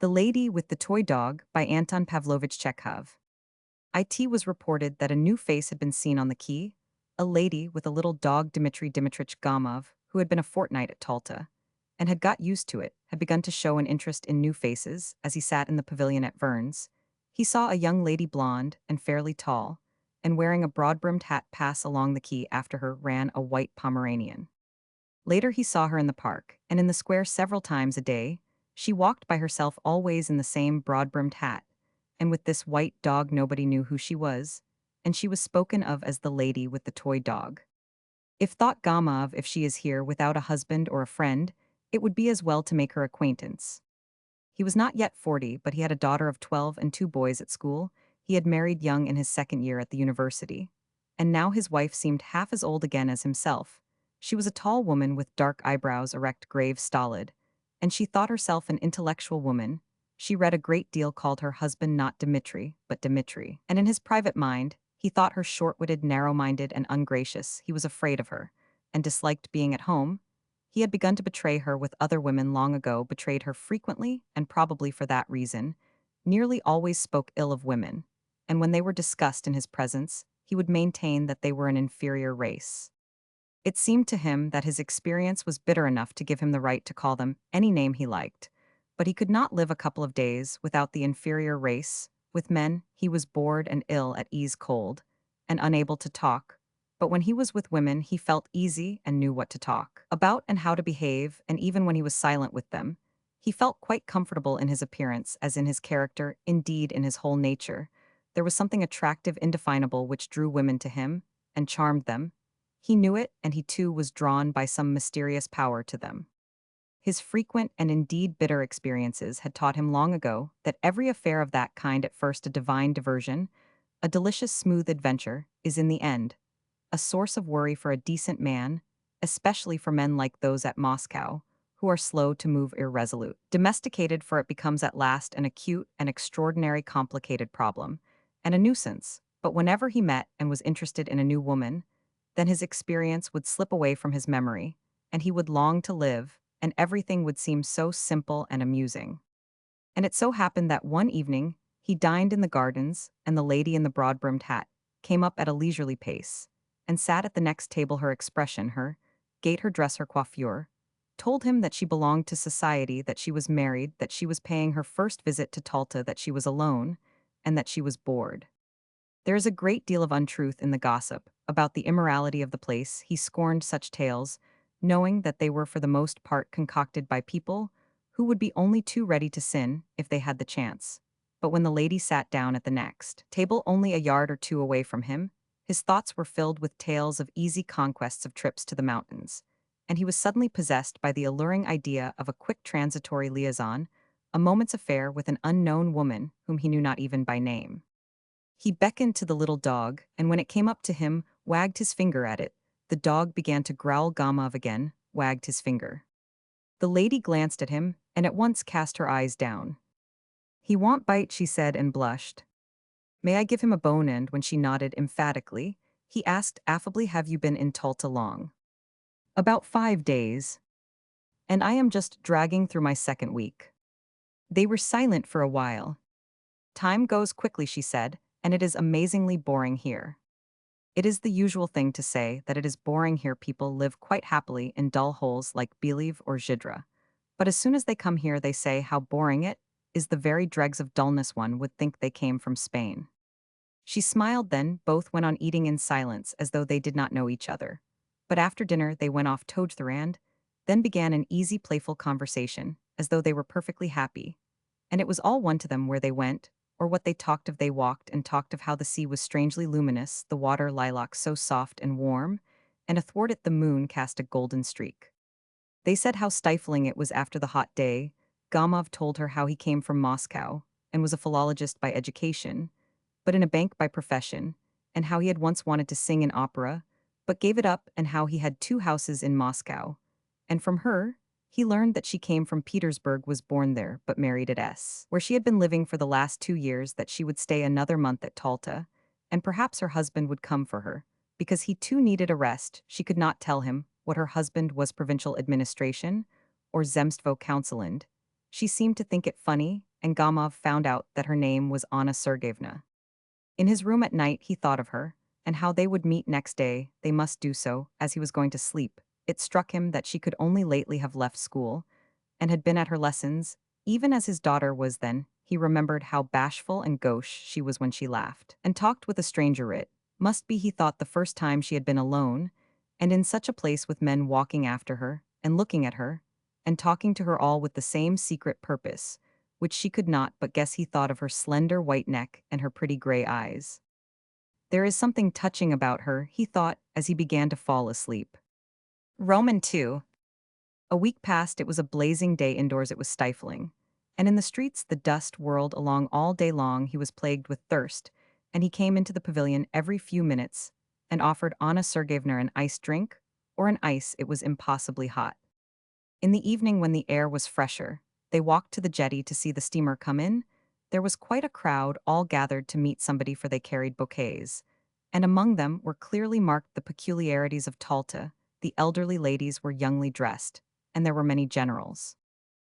The Lady with the Toy Dog by Anton Pavlovich Chekhov. It was reported that a new face had been seen on the quay, a lady with a little dog Dmitry Dmitrich Gamov, who had been a fortnight at Talta, and had got used to it, had begun to show an interest in new faces as he sat in the pavilion at Vern's. He saw a young lady blonde and fairly tall, and wearing a broad-brimmed hat pass along the quay after her ran a white Pomeranian. Later he saw her in the park, and in the square several times a day. She walked by herself always in the same broad-brimmed hat, and with this white dog nobody knew who she was, and she was spoken of as the lady with the toy dog. If thought Gamov, if she is here without a husband or a friend, it would be as well to make her acquaintance. He was not yet 40, but he had a daughter of 12 and two boys at school. He had married young in his second year at the university. And now his wife seemed half as old again as himself. She was a tall woman with dark eyebrows, erect, grave, stolid. And she thought herself an intellectual woman. She read a great deal, called her husband not Dmitri, but Dmitri. And in his private mind, he thought her short-witted, narrow-minded, and ungracious. He was afraid of her, and disliked being at home. He had begun to betray her with other women long ago, betrayed her frequently, and probably for that reason, nearly always spoke ill of women, and when they were discussed in his presence, he would maintain that they were an inferior race. It seemed to him that his experience was bitter enough to give him the right to call them any name he liked, but he could not live a couple of days without the inferior race. With men, he was bored and ill at ease, cold, and unable to talk, but when he was with women, he felt easy and knew what to talk about and how to behave, and even when he was silent with them, he felt quite comfortable in his appearance as in his character, indeed in his whole nature. There was something attractive, indefinable, which drew women to him and charmed them. He knew it, and he too was drawn by some mysterious power to them. His frequent and indeed bitter experiences had taught him long ago that every affair of that kind, at first a divine diversion, a delicious smooth adventure, is in the end a source of worry for a decent man, especially for men like those at Moscow, who are slow to move, irresolute. Domesticated, for it becomes at last an acute and extraordinary complicated problem, and a nuisance. But whenever he met and was interested in a new woman, then his experience would slip away from his memory, and he would long to live, and everything would seem so simple and amusing. And it so happened that one evening he dined in the gardens, and the lady in the broad-brimmed hat came up at a leisurely pace, and sat at the next table. Her expression, her gait, her dress, her coiffure, told him that she belonged to society, that she was married, that she was paying her first visit to Talta, that she was alone, and that she was bored. There is a great deal of untruth in the gossip about the immorality of the place. He scorned such tales, knowing that they were for the most part concocted by people who would be only too ready to sin if they had the chance. But when the lady sat down at the next table, only a yard or two away from him, his thoughts were filled with tales of easy conquests, of trips to the mountains, and he was suddenly possessed by the alluring idea of a quick transitory liaison, a moment's affair with an unknown woman whom he knew not even by name. He beckoned to the little dog, and when it came up to him, wagged his finger at it. The dog began to growl. Gamov again wagged his finger. The lady glanced at him, and at once cast her eyes down. "He won't bite," she said, and blushed. "May I give him a bone?" And when she nodded emphatically, he asked affably, "Have you been in Talta long?" "About 5 days. And I am just dragging through my second week." They were silent for a while. "Time goes quickly," she said, "and it is amazingly boring here." It is the usual thing to say that it is boring here. People live quite happily in dull holes like Believ or Zhidra. But as soon as they come here, they say how boring it is. The very dregs of dullness, one would think they came from Spain. She smiled. Then both went on eating in silence as though they did not know each other. But after dinner they went off Togtherand, then began an easy, playful conversation, as though they were perfectly happy. And it was all one to them where they went, or what they talked of. They walked and talked of how the sea was strangely luminous, the water lilac so soft and warm, and athwart it the moon cast a golden streak. They said how stifling it was after the hot day. Gamov told her how he came from Moscow, and was a philologist by education, but in a bank by profession, and how he had once wanted to sing in opera, but gave it up, and how he had 2 houses in Moscow. And from her, he learned that she came from Petersburg, was born there, but married at S, where she had been living for the last 2 years, that she would stay another month at Talta, and perhaps her husband would come for her, because he too needed a rest. She could not tell him what her husband was, provincial administration, or Zemstvo Councilland. She seemed to think it funny, and Gamov found out that her name was Anna Sergeyevna. In his room at night, he thought of her, and how they would meet next day, they must do so, as he was going to sleep. It struck him that she could only lately have left school, and had been at her lessons, even as his daughter was then. He remembered how bashful and gauche she was when she laughed, and talked with a stranger. It must be, he thought, the first time she had been alone, and in such a place with men walking after her, and looking at her, and talking to her all with the same secret purpose, which she could not but guess. He thought of her slender white neck and her pretty gray eyes. There is something touching about her, he thought, as he began to fall asleep. Roman 2. A week passed. It was a blazing day. Indoors it was stifling. And in the streets the dust whirled along all day long. He was plagued with thirst, and he came into the pavilion every few minutes and offered Anna Sergeyevna an iced drink, or an ice. It was impossibly hot. In the evening, when the air was fresher, they walked to the jetty to see the steamer come in. There was quite a crowd, all gathered to meet somebody, for they carried bouquets. And among them were clearly marked the peculiarities of Talta. The elderly ladies were youngly dressed, and there were many generals.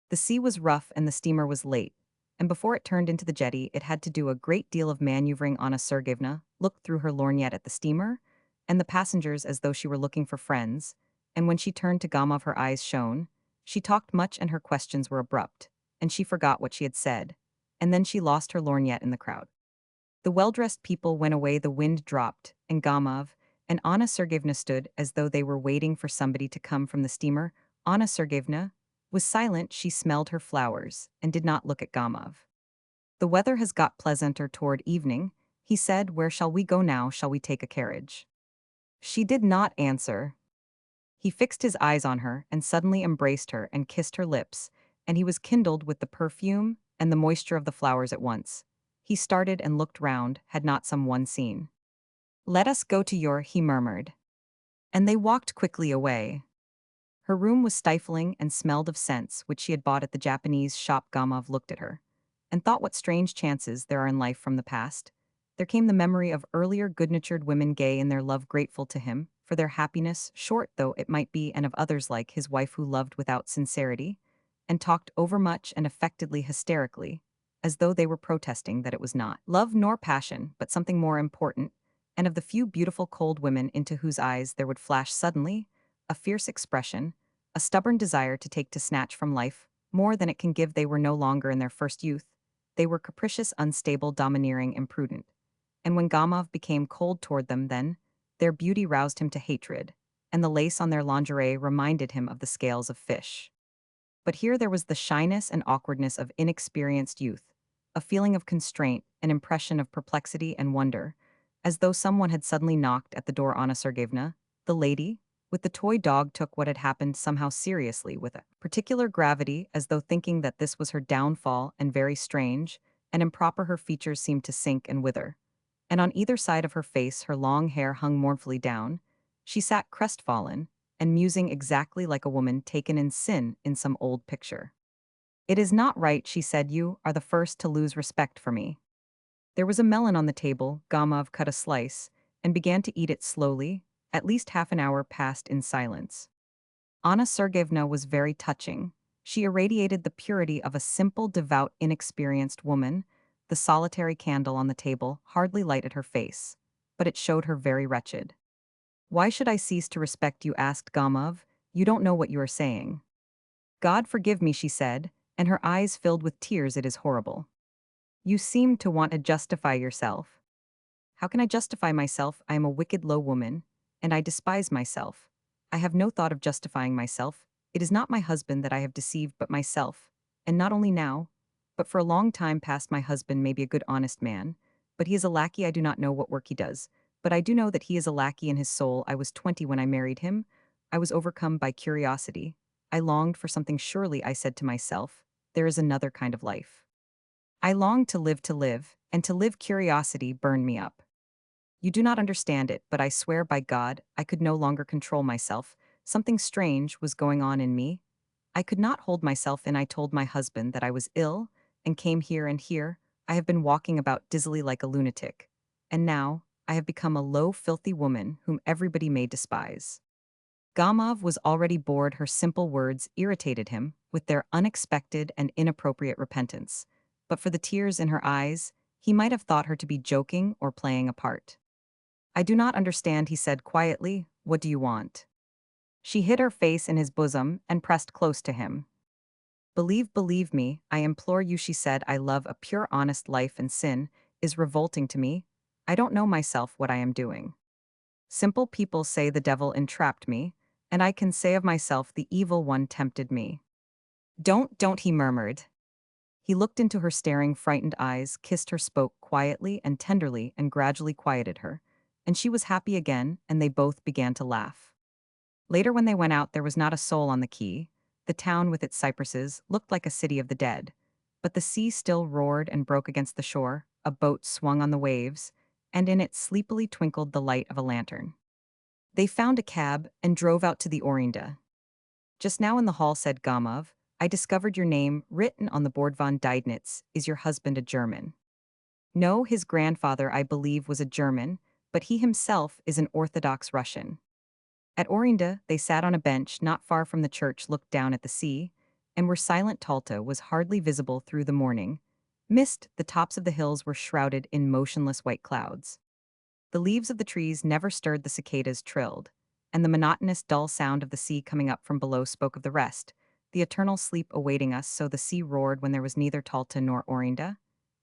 The sea was rough and the steamer was late, and before it turned into the jetty, it had to do a great deal of maneuvering. Anna Sergeyevna looked through her lorgnette at the steamer and the passengers as though she were looking for friends, and when she turned to Gamov her eyes shone. She talked much and her questions were abrupt, and she forgot what she had said, and then she lost her lorgnette in the crowd. The well-dressed people went away, the wind dropped, and Gamov and Anna Sergeyevna stood as though they were waiting for somebody to come from the steamer. Anna Sergeyevna was silent. She smelled her flowers and did not look at Gamov. The weather has got pleasanter toward evening, he said. Where shall we go now? Shall we take a carriage? She did not answer. He fixed his eyes on her and suddenly embraced her and kissed her lips, and he was kindled with the perfume and the moisture of the flowers at once. He started and looked round. Had not someone seen? Let us go to your, he murmured. And they walked quickly away. Her room was stifling and smelled of scents which she had bought at the Japanese shop. Gamov looked at her and thought what strange chances there are in life from the past. There came the memory of earlier good-natured women, gay in their love, grateful to him for their happiness, short though it might be, and of others like his wife who loved without sincerity and talked overmuch and affectedly hysterically, as though they were protesting that it was not love nor passion, but something more important, and of the few beautiful cold women into whose eyes there would flash suddenly a fierce expression, a stubborn desire to take, to snatch from life more than it can give. They were no longer in their first youth. They were capricious, unstable, domineering, imprudent. And when Gamov became cold toward them, then their beauty roused him to hatred, and the lace on their lingerie reminded him of the scales of fish. But here there was the shyness and awkwardness of inexperienced youth, a feeling of constraint, an impression of perplexity and wonder, as though someone had suddenly knocked at the door. Anna Sergeyevna, the lady with the toy dog, took what had happened somehow seriously, with a particular gravity, as though thinking that this was her downfall, and very strange and improper. Her features seemed to sink and wither, and on either side of her face her long hair hung mournfully down. She sat crestfallen and musing, exactly like a woman taken in sin in some old picture. It is not right, she said. You are the first to lose respect for me. There was a melon on the table. Gamov cut a slice and began to eat it slowly. At least half an hour passed in silence. Anna Sergeyevna was very touching. She irradiated the purity of a simple, devout, inexperienced woman. The solitary candle on the table hardly lighted her face, but it showed her very wretched. Why should I cease to respect you? Asked Gamov. You don't know what you are saying. God forgive me, she said, and her eyes filled with tears. It is horrible. You seem to want to justify yourself. How can I justify myself? I am a wicked, low woman, and I despise myself. I have no thought of justifying myself. It is not my husband that I have deceived, but myself, and not only now, but for a long time past. My husband may be a good, honest man, but he is a lackey. I do not know what work he does, but I do know that he is a lackey in his soul. I was 20 when I married him. I was overcome by curiosity. I longed for something. Surely, I said to myself, there is another kind of life. I longed to live, and to live. Curiosity burned me up. You do not understand it, but I swear by God, I could no longer control myself. Something strange was going on in me. I could not hold myself in. I told my husband that I was ill, and came here, and here I have been walking about dizzily like a lunatic. And now I have become a low, filthy woman whom everybody may despise. Gamov was already bored. Her simple words irritated him with their unexpected and inappropriate repentance. but for the tears in her eyes, he might have thought her to be joking or playing a part. I do not understand, he said quietly. What do you want? She hid her face in his bosom and pressed close to him. Believe me, I implore you, she said. I love a pure, honest life, and sin is revolting to me. I don't know myself what I am doing. Simple people say the devil entrapped me, and I can say of myself the evil one tempted me. Don't, he murmured. He looked into her staring, frightened eyes, kissed her, spoke quietly and tenderly, and gradually quieted her. And she was happy again, and they both began to laugh. Later, when they went out, there was not a soul on the quay. The town with its cypresses looked like a city of the dead. But the sea still roared and broke against the shore, a boat swung on the waves, and in it sleepily twinkled the light of a lantern. They found a cab and drove out to the Orinda. Just now in the hall, said Gamov, I discovered your name written on the board. Von Deidnitz. Is your husband a German? No, his grandfather, I believe, was a German, but he himself is an Orthodox Russian. At Orinda, they sat on a bench not far from the church, looked down at the sea, and where silent Talta was hardly visible through the morning mist. The tops of the hills were shrouded in motionless white clouds. The leaves of the trees never stirred, the cicadas trilled, and the monotonous dull sound of the sea coming up from below spoke of the rest, the eternal sleep awaiting us. So the sea roared when there was neither Talta nor Orinda,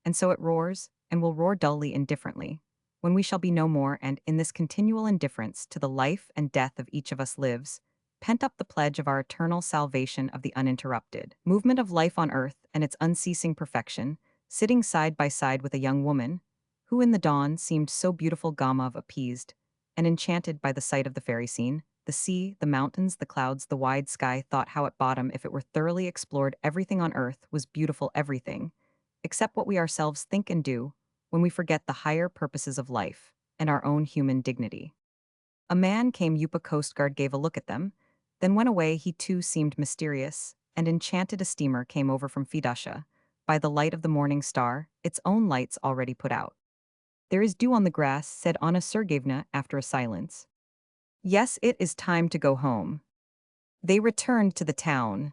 and so it roars, and will roar dully, indifferently, when we shall be no more, and in this continual indifference to the life and death of each of us lives, pent up the pledge of our eternal salvation, of the uninterrupted movement of life on earth and its unceasing perfection, sitting side by side with a young woman, who in the dawn seemed so beautiful. Gamov, appeased and enchanted by the sight of the fairy scene, the sea, the mountains, the clouds, the wide sky, thought how at bottom, if it were thoroughly explored, everything on earth was beautiful, everything, except what we ourselves think and do, when we forget the higher purposes of life and our own human dignity. A man came. Yupa Coast Guard gave a look at them, then went away. He too seemed mysterious and enchanted. A steamer came over from Fedosha, by the light of the morning star, its own lights already put out. There is dew on the grass, said Anna Sergeyevna after a silence. Yes, it is time to go home. They returned to the town.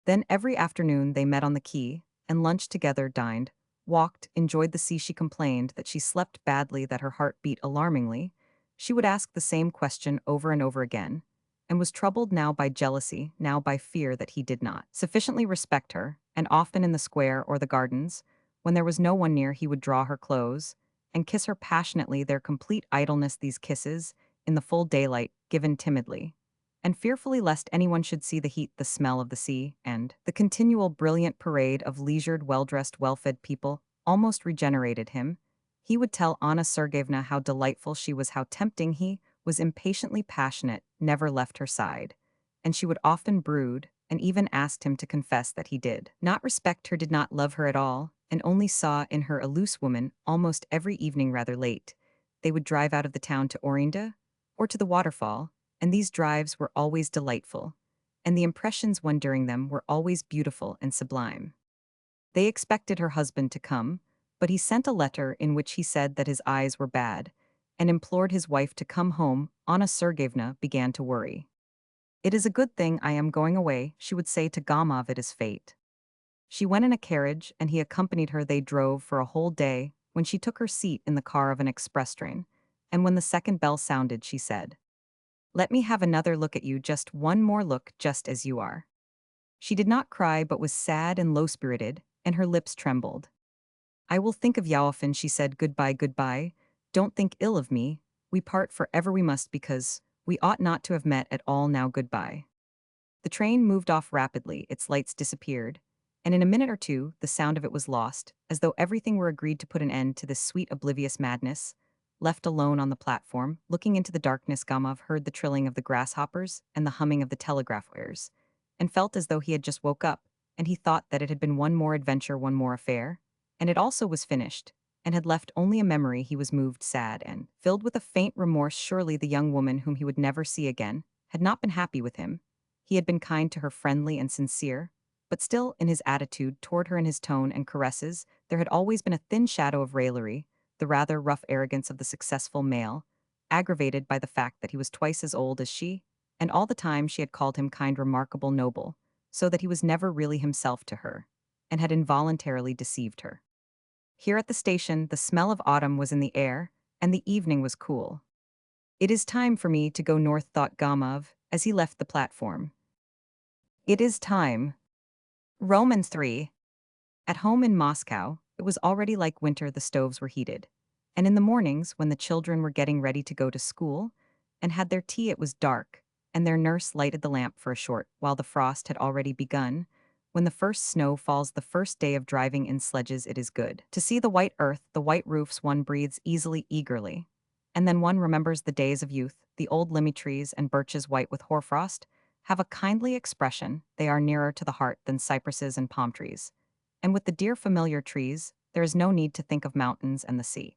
Then every afternoon they met on the quay, and lunched together, dined, walked, enjoyed the sea. She complained that she slept badly, that her heart beat alarmingly. She would ask the same question over and over again, and was troubled now by jealousy, now by fear that he did not sufficiently respect her, and often in the square or the gardens, when there was no one near, he would draw her close and kiss her passionately. Their complete idleness, these kisses, in the full daylight, given timidly, and fearfully lest anyone should see the heat, the smell of the sea, and the continual brilliant parade of leisured, well-dressed, well-fed people, almost regenerated him. He would tell Anna Sergeyevna how delightful she was, how tempting he was, impatiently passionate, never left her side. And she would often brood, and even asked him to confess that he did not respect her, did not love her at all, and only saw in her a loose woman. Almost every evening, rather late, they would drive out of the town to Orinda, or to the waterfall, and these drives were always delightful, and the impressions won during them were always beautiful and sublime. They expected her husband to come, but he sent a letter in which he said that his eyes were bad, and implored his wife to come home. Anna Sergeyevna began to worry. It is a good thing I am going away, she would say to Gamov. It is fate. She went in a carriage, and he accompanied her. They drove for a whole day, when she took her seat in the car of an express train, and when the second bell sounded, she said, let me have another look at you, just one more look, just as you are. She did not cry, but was sad and low-spirited, and her lips trembled. I will think of you often, she said. Goodbye, goodbye. Don't think ill of me. We part forever, we must, because we ought not to have met at all. Now goodbye. The train moved off rapidly, its lights disappeared, and in a minute or two the sound of it was lost, as though everything were agreed to put an end to this sweet oblivious madness. Left alone on the platform, looking into the darkness, Gamov heard the trilling of the grasshoppers and the humming of the telegraph wires, and felt as though he had just woke up, and he thought that it had been one more adventure, one more affair, and it also was finished, and had left only a memory. He was moved, sad, and filled with a faint remorse. Surely the young woman whom he would never see again had not been happy with him. He had been kind to her, friendly and sincere, but still, in his attitude toward her, in his tone and caresses, there had always been a thin shadow of raillery, the rather rough arrogance of the successful male, aggravated by the fact that he was twice as old as she, and all the time she had called him kind, remarkable, noble, so that he was never really himself to her. and had involuntarily deceived her. Here at the station, the smell of autumn was in the air, and the evening was cool. "It is time for me to go north," thought Gamov, as he left the platform. "It is time." Romans 3. At home in Moscow, it was already like winter. The stoves were heated. And in the mornings, when the children were getting ready to go to school and had their tea, it was dark, and their nurse lighted the lamp for a short while the frost had already begun. When the first snow falls the first day of driving in sledges, it is good to see the white earth, the white roofs. One breathes easily, eagerly. And then one remembers the days of youth. The old limmy trees and birches, white with hoarfrost, have a kindly expression. They are nearer to the heart than cypresses and palm trees. And with the dear familiar trees, there is no need to think of mountains and the sea.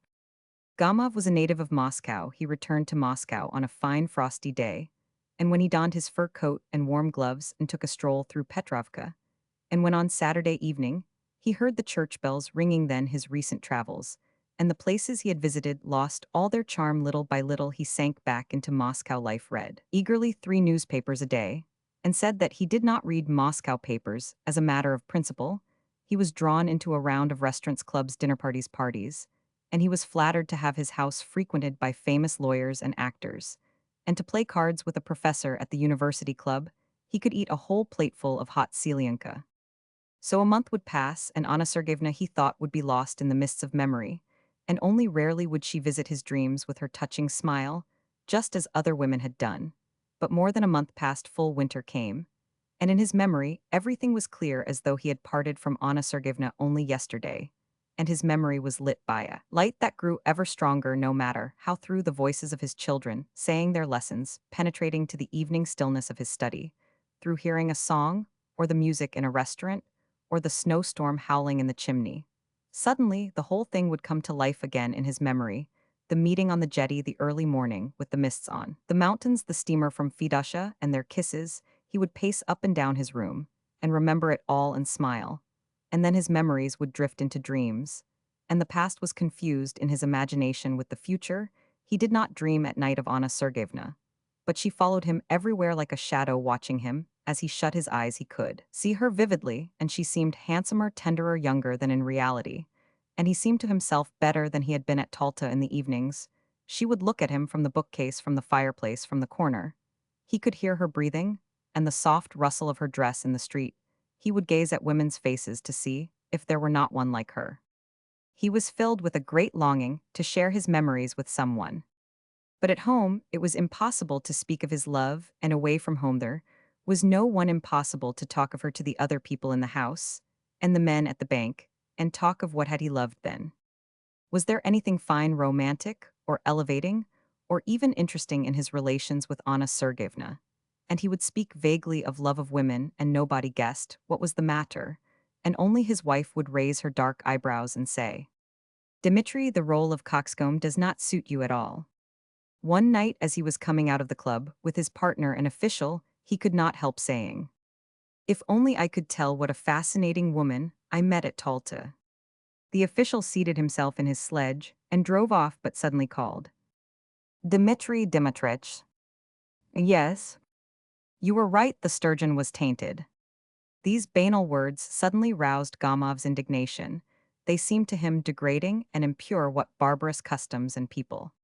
Gamov was a native of Moscow. He returned to Moscow on a fine frosty day, and when he donned his fur coat and warm gloves and took a stroll through Petrovka, and when on Saturday evening he heard the church bells ringing, then his recent travels and the places he had visited lost all their charm. Little by little he sank back into Moscow life, read eagerly 3 newspapers a day, and said that he did not read Moscow papers as a matter of principle. He was drawn into a round of restaurants, clubs, dinner parties, and he was flattered to have his house frequented by famous lawyers and actors, and to play cards with a professor at the university club. He could eat a whole plateful of hot selienka. So a month would pass, and Anna Sergeyevna, he thought, would be lost in the mists of memory, and only rarely would she visit his dreams with her touching smile, just as other women had done. But more than a month passed. Full winter came, and in his memory everything was clear, as though he had parted from Anna Sergeyevna only yesterday, and his memory was lit by a light that grew ever stronger, no matter how, through the voices of his children saying their lessons, penetrating to the evening stillness of his study, through hearing a song, or the music in a restaurant, or the snowstorm howling in the chimney. Suddenly, the whole thing would come to life again in his memory: the meeting on the jetty, the early morning, with the mists on the mountains, the steamer from Fedosha, and their kisses. He would pace up and down his room, and remember it all and smile. And then his memories would drift into dreams, and the past was confused in his imagination with the future. He did not dream at night of Anna Sergeyevna, but she followed him everywhere like a shadow, watching him. As he shut his eyes, he could see her vividly, and she seemed handsomer, tenderer, younger than in reality. And he seemed to himself better than he had been at Talta in the evenings. She would look at him from the bookcase, from the fireplace, from the corner. He could hear her breathing, and the soft rustle of her dress in the street. He would gaze at women's faces to see if there were not one like her. He was filled with a great longing to share his memories with someone. But at home, it was impossible to speak of his love, and away from home there was no one. Impossible to talk of her to the other people in the house, and the men at the bank, and talk of what had he loved then. Was there anything fine, romantic, or elevating, or even interesting in his relations with Anna Sergeyevna? And he would speak vaguely of love of women, and nobody guessed what was the matter, and only his wife would raise her dark eyebrows and say, "Dmitri, the role of coxcomb does not suit you at all." One night, as he was coming out of the club with his partner, an official, he could not help saying, "If only I could tell what a fascinating woman I met at Talta." The official seated himself in his sledge and drove off, but suddenly called, "Dmitri Dmitrich." "Yes." "You were right, the sturgeon was tainted." These banal words suddenly roused Gamov's indignation. They seemed to him degrading and impure. What barbarous customs and people!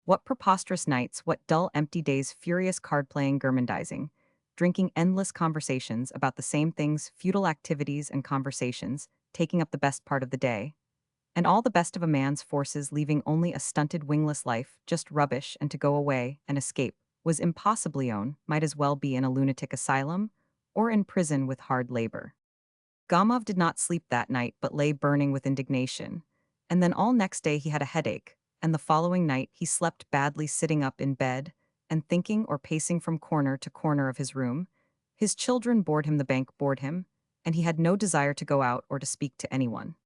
What preposterous nights, what dull, empty days, furious card-playing, gourmandizing, drinking, endless conversations about the same things, futile activities and conversations, taking up the best part of the day. And all the best of a man's forces, leaving only a stunted, wingless life, just rubbish. And to go away and escape was impossibly own, might as well be in a lunatic asylum or in prison with hard labor. Gamov did not sleep that night, but lay burning with indignation. And then all next day he had a headache, and the following night he slept badly, sitting up in bed and thinking, or pacing from corner to corner of his room. His children bored him, the bank bored him, and he had no desire to go out or to speak to anyone.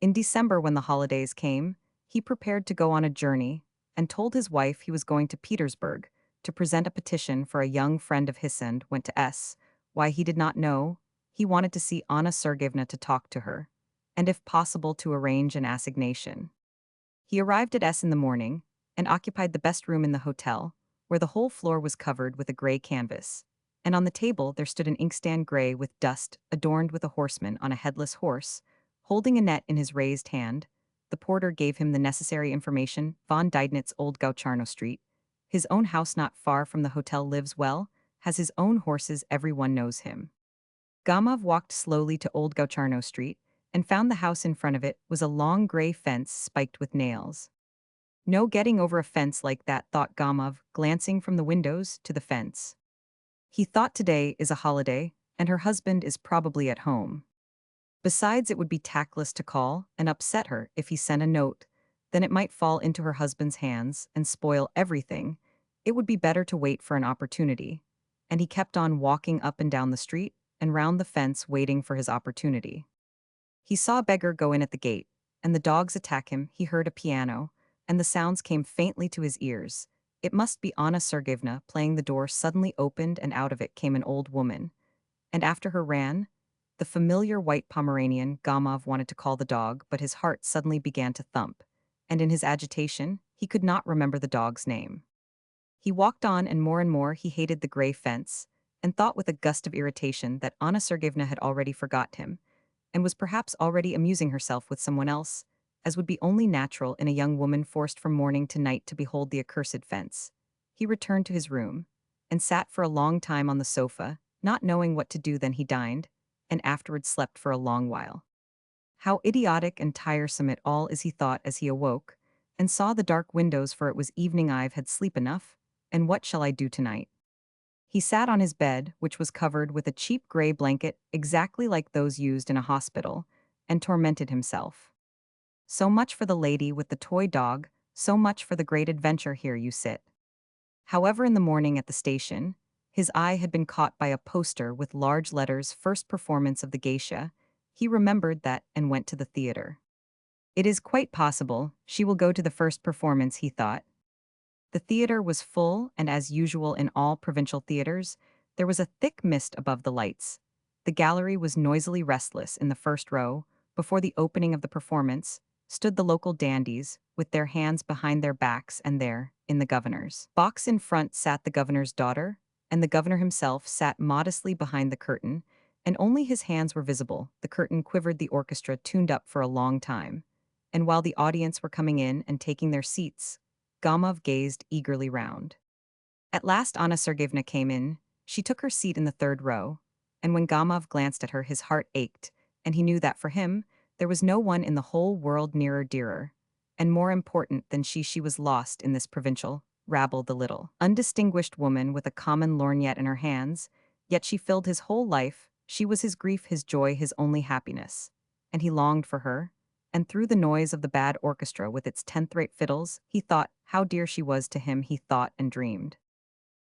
In December, when the holidays came, he prepared to go on a journey and told his wife he was going to Petersburg to present a petition for a young friend of his, and went to S. Why, he did not know. He wanted to see Anna Sergeyevna, to talk to her, and if possible to arrange an assignation. He arrived at S in the morning and occupied the best room in the hotel, where the whole floor was covered with a gray canvas. and on the table there stood an inkstand gray with dust, adorned with a horseman on a headless horse, holding a net in his raised hand. The porter gave him the necessary information: von Deidnitz, Old Gaucharno Street. His own house not far from the hotel, lives well, has his own horses, everyone knows him. Gamov walked slowly to Old Gaucharno Street and found the house. In front of it was a long gray fence spiked with nails. No getting over a fence like that, thought Gamov, glancing from the windows to the fence. He thought today is a holiday, and her husband is probably at home. Besides, it would be tactless to call and upset her if he sent a note. Then it might fall into her husband's hands and spoil everything. It would be better to wait for an opportunity. And he kept on walking up and down the street and round the fence, waiting for his opportunity. He saw a beggar go in at the gate, and the dogs attack him. He heard a piano, and the sounds came faintly to his ears. It must be Anna Sergeyevna playing. The door suddenly opened, and out of it came an old woman. And after her ran the familiar white Pomeranian. Gamov wanted to call the dog, but his heart suddenly began to thump, and in his agitation, he could not remember the dog's name. He walked on, and more he hated the gray fence, and thought with a gust of irritation that Anna Sergeyevna had already forgot him, and was perhaps already amusing herself with someone else, as would be only natural in a young woman forced from morning to night to behold the accursed fence. He returned to his room, and sat for a long time on the sofa, not knowing what to do. Then he dined, and afterwards slept for a long while. How idiotic and tiresome it all is, he thought as he awoke, and saw the dark windows, for it was evening. I've had sleep enough, and what shall I do tonight? He sat on his bed, which was covered with a cheap gray blanket exactly like those used in a hospital, and tormented himself. So much for the lady with the toy dog, so much for the great adventure. Here you sit. However, in the morning at the station, his eye had been caught by a poster with large letters: first performance of the geisha. He remembered that and went to the theater. It is quite possible she will go to the first performance, he thought. The theater was full, and as usual in all provincial theaters, there was a thick mist above the lights. The gallery was noisily restless. In the first row, before the opening of the performance, stood the local dandies, with their hands behind their backs, and there, in the governor's box in front, sat the governor's daughter, and the governor himself sat modestly behind the curtain, and only his hands were visible. The curtain quivered, the orchestra tuned up for a long time, and while the audience were coming in and taking their seats, Gamov gazed eagerly round. At last Anna Sergeyevna came in. She took her seat in the third row, and when Gamov glanced at her, his heart ached, and he knew that for him there was no one in the whole world nearer, dearer, and more important than she. She was lost in this provincial rabble, the little, undistinguished woman with a common lorgnette in her hands, yet she filled his whole life. She was his grief, his joy, his only happiness, and he longed for her. And through the noise of the bad orchestra with its tenth-rate fiddles, he thought how dear she was to him. He thought and dreamed.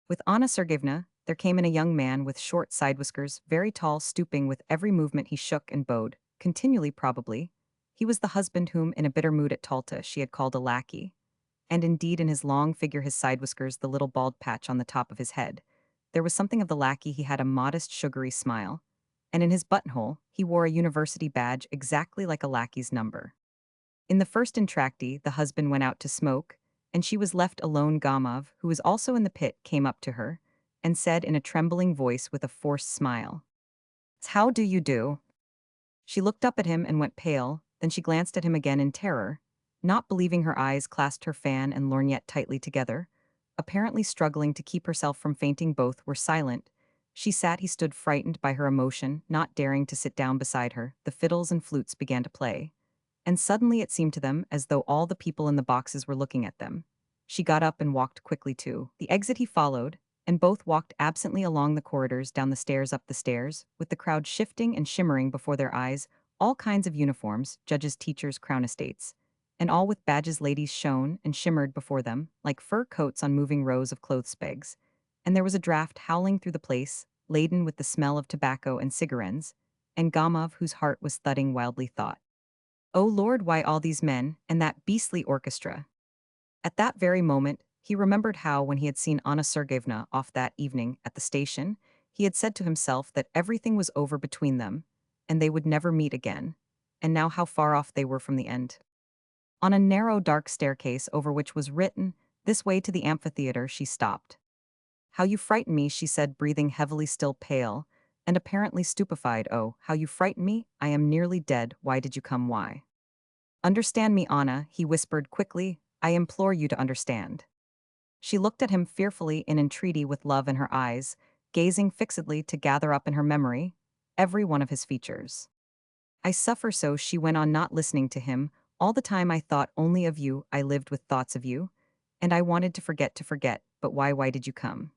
With Anna Sergeyevna, there came in a young man with short side whiskers, very tall, stooping. With every movement he shook and bowed, continually probably. He was the husband whom, in a bitter mood at Talta, she had called a lackey. And indeed, in his long figure, his side whiskers, the little bald patch on the top of his head, there was something of the lackey. He had a modest, sugary smile, and in his buttonhole he wore a university badge exactly like a lackey's number. In the first entr'acte, the husband went out to smoke, and she was left alone. Gamov, who was also in the pit, came up to her, and said in a trembling voice with a forced smile, "How do you do?" She looked up at him and went pale, then she glanced at him again in terror, not believing her eyes, clasped her fan and lorgnette tightly together, apparently struggling to keep herself from fainting. Both were silent. She sat, he stood, frightened by her emotion, not daring to sit down beside her. The fiddles and flutes began to play, and suddenly it seemed to them as though all the people in the boxes were looking at them. She got up and walked quickly to the exit. He followed, and both walked absently along the corridors, down the stairs, up the stairs, with the crowd shifting and shimmering before their eyes, all kinds of uniforms, judges, teachers, crown estates, and all with badges. Ladies shone and shimmered before them, like fur coats on moving rows of clothes pegs, and there was a draught howling through the place, laden with the smell of tobacco and cigarettes, and Gamov, whose heart was thudding wildly, thought, "Oh Lord, why all these men, and that beastly orchestra?" At that very moment, he remembered how, when he had seen Anna Sergeyevna off that evening at the station, he had said to himself that everything was over between them, and they would never meet again, and now how far off they were from the end. On a narrow dark staircase over which was written, "This way to the amphitheater," she stopped. how you frighten me, she said, breathing heavily, still pale, and apparently stupefied. Oh, how you frighten me, I am nearly dead, why did you come, why? Understand me, Anna, he whispered quickly, I implore you to understand. She looked at him fearfully in entreaty with love in her eyes, gazing fixedly to gather up in her memory every one of his features. I suffer so, she went on, not listening to him. All the time I thought only of you, I lived with thoughts of you. And I wanted to forget, but why did you come?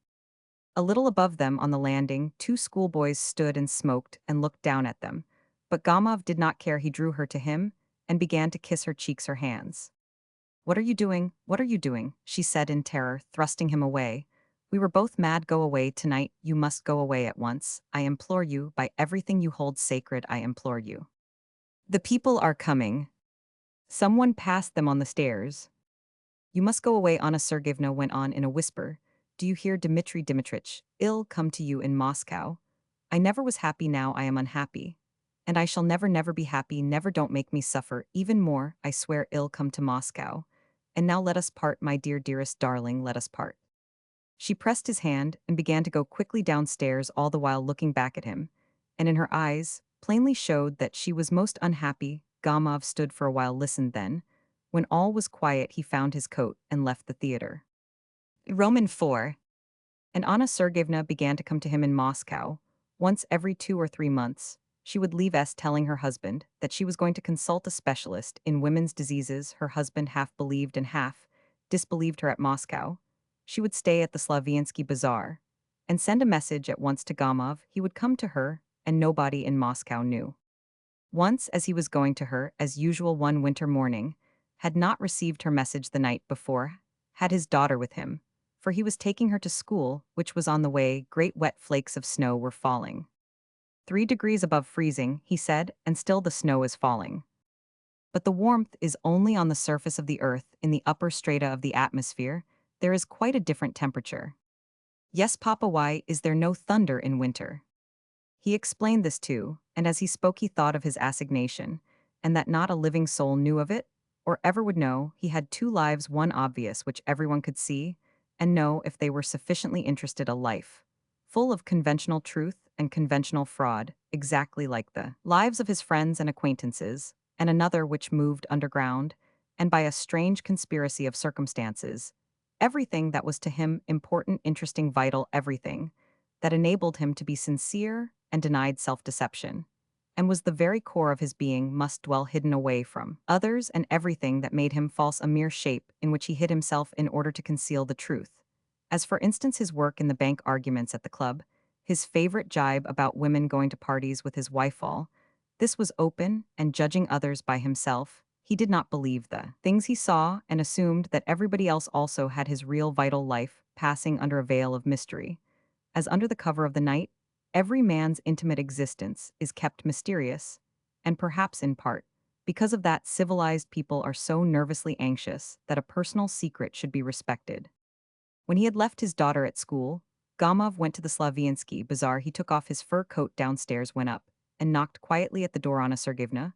A little above them on the landing, two schoolboys stood and smoked and looked down at them. But Gamov did not care, he drew her to him and began to kiss her cheeks, her hands. What are you doing? What are you doing? She said in terror, thrusting him away. We were both mad. Go away tonight, you must go away at once. I implore you, by everything you hold sacred, I implore you. The people are coming. Someone passed them on the stairs. You must go away, Anna Sergeyevna went on in a whisper. Do you hear, Dmitri Dmitrich? Ill come to you in Moscow. I never was happy, now I am unhappy. And I shall never be happy, never, don't make me suffer, even more, I swear, ill come to Moscow. And now let us part, my dear, dearest darling, let us part. She pressed his hand and began to go quickly downstairs, all the while looking back at him, and in her eyes plainly showed that she was most unhappy. Gamov stood for a while, listened, then, when all was quiet, he found his coat and left the theater. Roman 4. And Anna Sergeyevna began to come to him in Moscow. Once every 2 or 3 months, she would leave telling her husband that she was going to consult a specialist in women's diseases. Her husband half believed and half disbelieved her at Moscow. She would stay at the Slaviansky Bazaar and send a message at once to Gamov. He would come to her, and nobody in Moscow knew. Once, as he was going to her, as usual one winter morning, had not received her message the night before, had his daughter with him, for he was taking her to school, which was on the way. Great wet flakes of snow were falling. 3 degrees above freezing, he said, and still the snow is falling. But the warmth is only on the surface of the earth. In the upper strata of the atmosphere, there is quite a different temperature. Yes, Papa, why is there no thunder in winter? He explained this too, and as he spoke he thought of his assignation, and that not a living soul knew of it, or ever would know. He had 2 lives, one obvious, which everyone could see, and know if they were sufficiently interested, a life full of conventional truth and conventional fraud, exactly like the lives of his friends and acquaintances, and another which moved underground, and by a strange conspiracy of circumstances, everything that was to him important, interesting, vital, everything that enabled him to be sincere and denied self-deception, and was the very core of his being, must dwell hidden away from others, and everything that made him false, a mere shape in which he hid himself in order to conceal the truth. As for instance his work in the bank, arguments at the club, his favorite jibe about women, going to parties with his wife, all this was open, and judging others by himself, he did not believe the things he saw and assumed that everybody else also had his real vital life passing under a veil of mystery. As under the cover of the night, every man's intimate existence is kept mysterious, and perhaps in part, because of that, civilized people are so nervously anxious that a personal secret should be respected. When he had left his daughter at school, Gamov went to the Slaviansky Bazaar. He took off his fur coat downstairs, went up, and knocked quietly at the door. Anna Sergeyevna,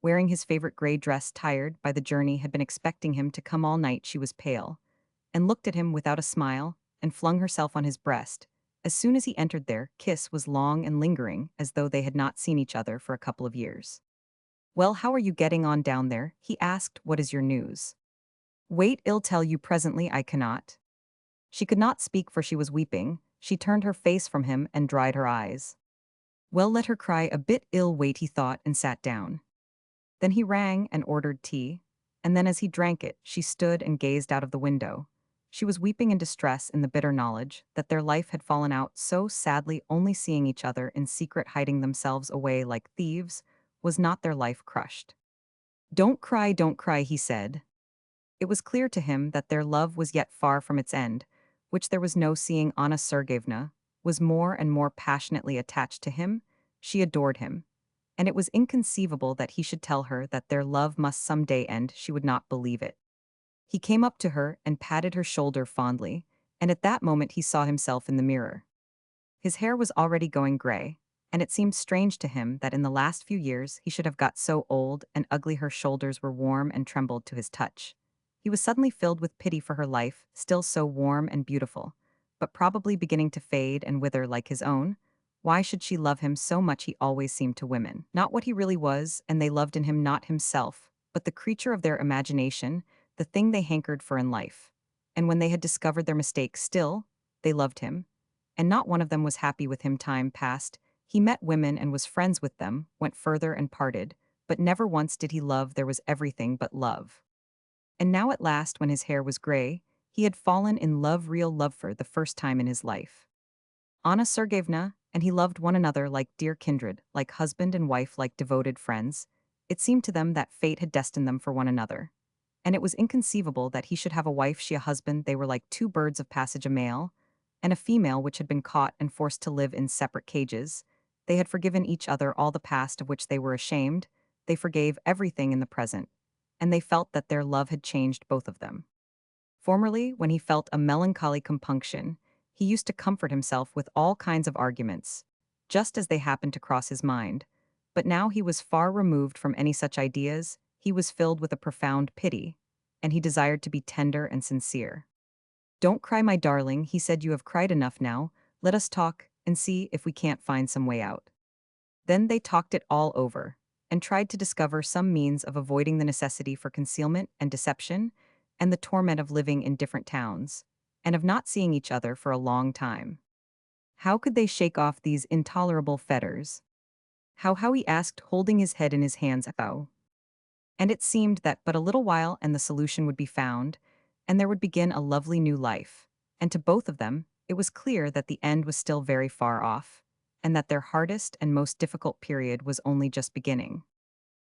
wearing his favorite gray dress, tired by the journey, had been expecting him to come all night. She was pale, and looked at him without a smile, and flung herself on his breast. As soon as he entered, their kiss was long and lingering, as though they had not seen each other for a couple of years. Well, how are you getting on down there? He asked. What is your news? Wait, I'll tell you presently. I cannot. She could not speak, for she was weeping. She turned her face from him and dried her eyes. Well, let her cry a bit. I'll wait, he thought, and sat down. Then he rang and ordered tea, and then as he drank it, she stood and gazed out of the window. She was weeping in distress in the bitter knowledge that their life had fallen out so sadly. Only seeing each other in secret, hiding themselves away like thieves, was not their life crushed. Don't cry, he said. It was clear to him that their love was yet far from its end, which there was no seeing. Anna Sergeyevna was more and more passionately attached to him. She adored him, and it was inconceivable that he should tell her that their love must some day end. She would not believe it. He came up to her and patted her shoulder fondly, and at that moment he saw himself in the mirror. His hair was already going gray, and it seemed strange to him that in the last few years he should have got so old and ugly. Her shoulders were warm and trembled to his touch. He was suddenly filled with pity for her life, still so warm and beautiful, but probably beginning to fade and wither like his own. Why should she love him so much? He always seemed to women. Not what he really was, and they loved in him not himself, but the creature of their imagination, the thing they hankered for in life. And when they had discovered their mistake still, they loved him. And not one of them was happy with him. Time passed. He met women and was friends with them, went further and parted, but never once did he love. There was everything but love. And now at last, when his hair was gray, he had fallen in love, real love, for the first time in his life. Anna Sergeyevna and he loved one another like dear kindred, like husband and wife, like devoted friends. It seemed to them that fate had destined them for one another. And it was inconceivable that he should have a wife, she a husband. They were like two birds of passage, a male and a female which had been caught and forced to live in separate cages. They had forgiven each other all the past of which they were ashamed. They forgave everything in the present. And they felt that their love had changed both of them. Formerly, when he felt a melancholy compunction, he used to comfort himself with all kinds of arguments, just as they happened to cross his mind. But now he was far removed from any such ideas. He was filled with a profound pity, and he desired to be tender and sincere. "Don't cry, my darling," he said. "You have cried enough now. Let us talk and see if we can't find some way out." Then they talked it all over, and tried to discover some means of avoiding the necessity for concealment and deception, and the torment of living in different towns, and of not seeing each other for a long time. How could they shake off these intolerable fetters? How he asked, holding his head in his hands. How? And it seemed that but a little while and the solution would be found, and there would begin a lovely new life. And to both of them, it was clear that the end was still very far off, and that their hardest and most difficult period was only just beginning.